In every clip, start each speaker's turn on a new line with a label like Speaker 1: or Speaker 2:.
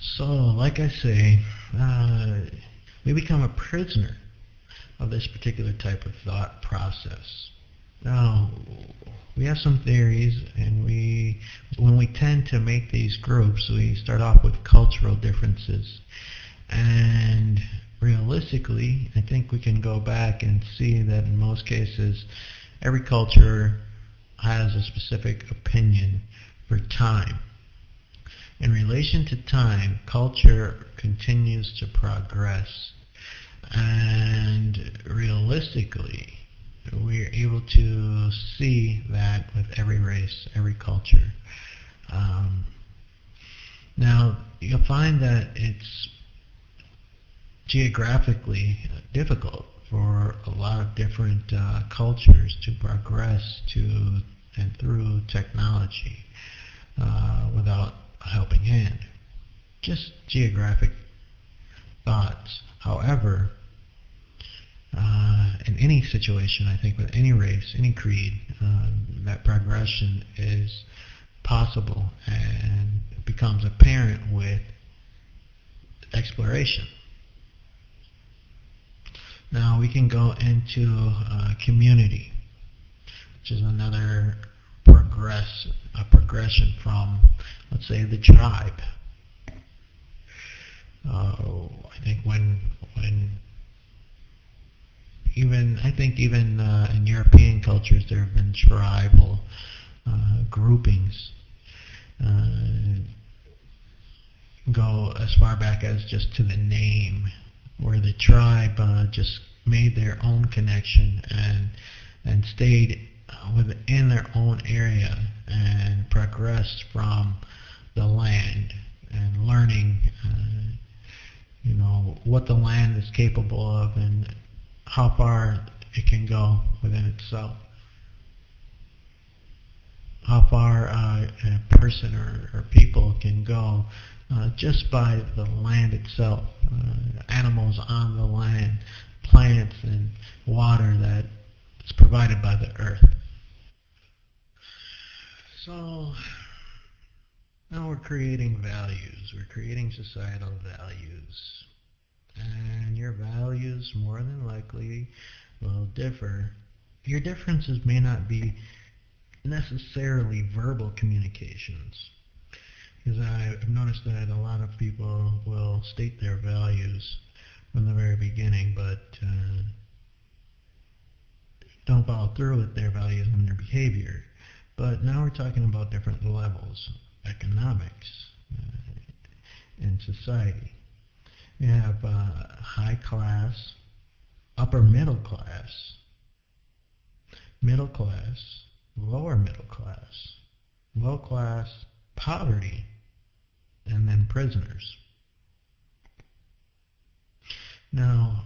Speaker 1: So, like I say, we become a prisoner of this particular type of thought process. Now, we have some theories, and when we tend to make these groups, we start off with cultural differences. And realistically, I think we can go back and see that in most cases, every culture has a specific opinion for time. In relation to time, culture continues to progress. And realistically, we're able to see that with every race, every culture. Um, Now, you'll find that it's geographically difficult for a lot of different cultures to progress to and through technology without a helping hand. Just geographic thoughts. However, in any situation, I think with any race, any creed, that progression is possible and becomes apparent with exploration. Now we can go into community, which is another progression from, let's say, the tribe. I think when even in European cultures there have been tribal groupings. Uh, go as far back as just to the name, where the tribe just made their own connection and stayed within their own area and progressed from the land and learning, what the land is capable of and how far it can go within itself. How far a person or people can go just by the land itself, animals on the land, plants and water that is provided by the earth. So now we're creating values. We're creating societal values. And your values more than likely will differ. Your differences may not be necessarily verbal communications. Because I've noticed that a lot of people will state their values from the very beginning, but don't follow through with their values and their behavior. But now we're talking about different levels, economics, in society. We have high class, upper middle class, lower middle class, low class, poverty, and then prisoners. Now,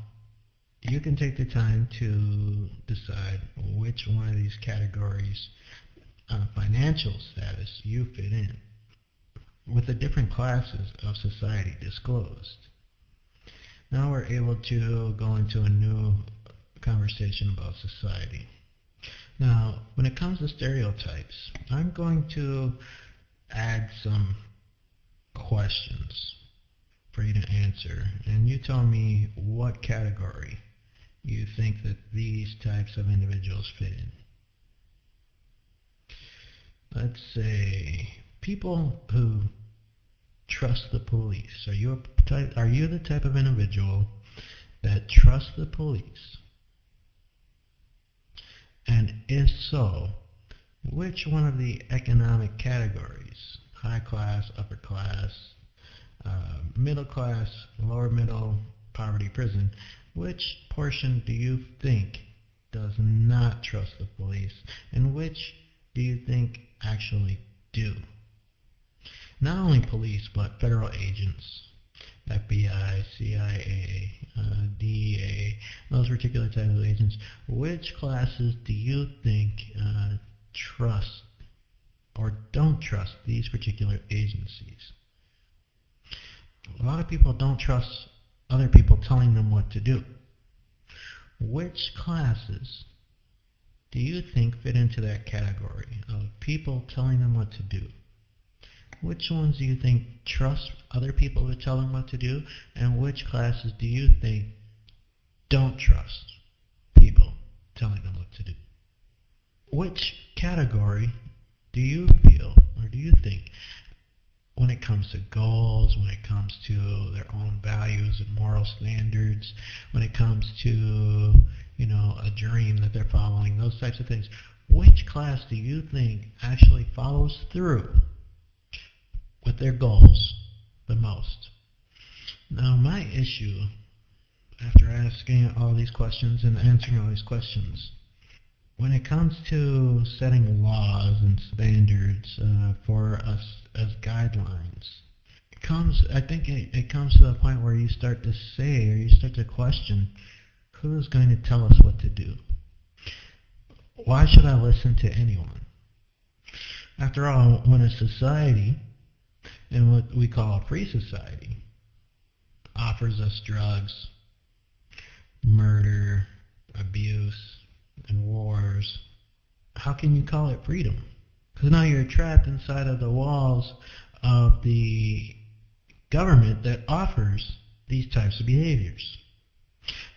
Speaker 1: you can take the time to decide which one of these categories financial status you fit in, with the different classes of society disclosed. Now we're able to go into a new conversation about society. Now, when it comes to stereotypes, I'm going to add some questions for you to answer, and you tell me what category you think that these types of individuals fit in. Let's say people who trust the police. Are you the type of individual that trusts the police? And if so, which one of the economic categories, high class, upper class, middle class, lower middle, poverty, prison, which portion do you think does not trust the police, and which do you think actually do? Not only police, but federal agents, FBI, CIA, DEA, those particular types of agents. Which classes do you think trust or don't trust these particular agencies? A lot of people don't trust other people telling them what to do. Which classes do you think fit into that category of people telling them what to do? Which ones do you think trust other people to tell them what to do, and which classes do you think don't trust people telling them what to do? Which category do you feel, or do you think, when it comes to goals, when it comes to their own values and moral standards, when it comes to, a dream that they're following, those types of things, which class do you think actually follows through with their goals the most? Now, my issue, after asking all these questions and answering all these questions, when it comes to setting laws and standards for us as guidelines, I think it comes to the point where you start to say, or you start to question, who's going to tell us what to do? Why should I listen to anyone? After all, when a society, and what we call a free society, offers us drugs, murder, abuse, and wars, how can you call it freedom? Because now you're trapped inside of the walls of the government that offers these types of behaviors.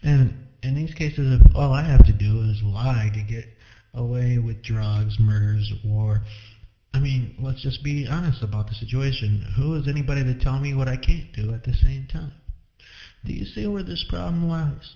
Speaker 1: And in these cases, if all I have to do is lie to get away with drugs, murders, war, let's just be honest about the situation. Who is anybody to tell me what I can't do at the same time? Do you see where this problem lies?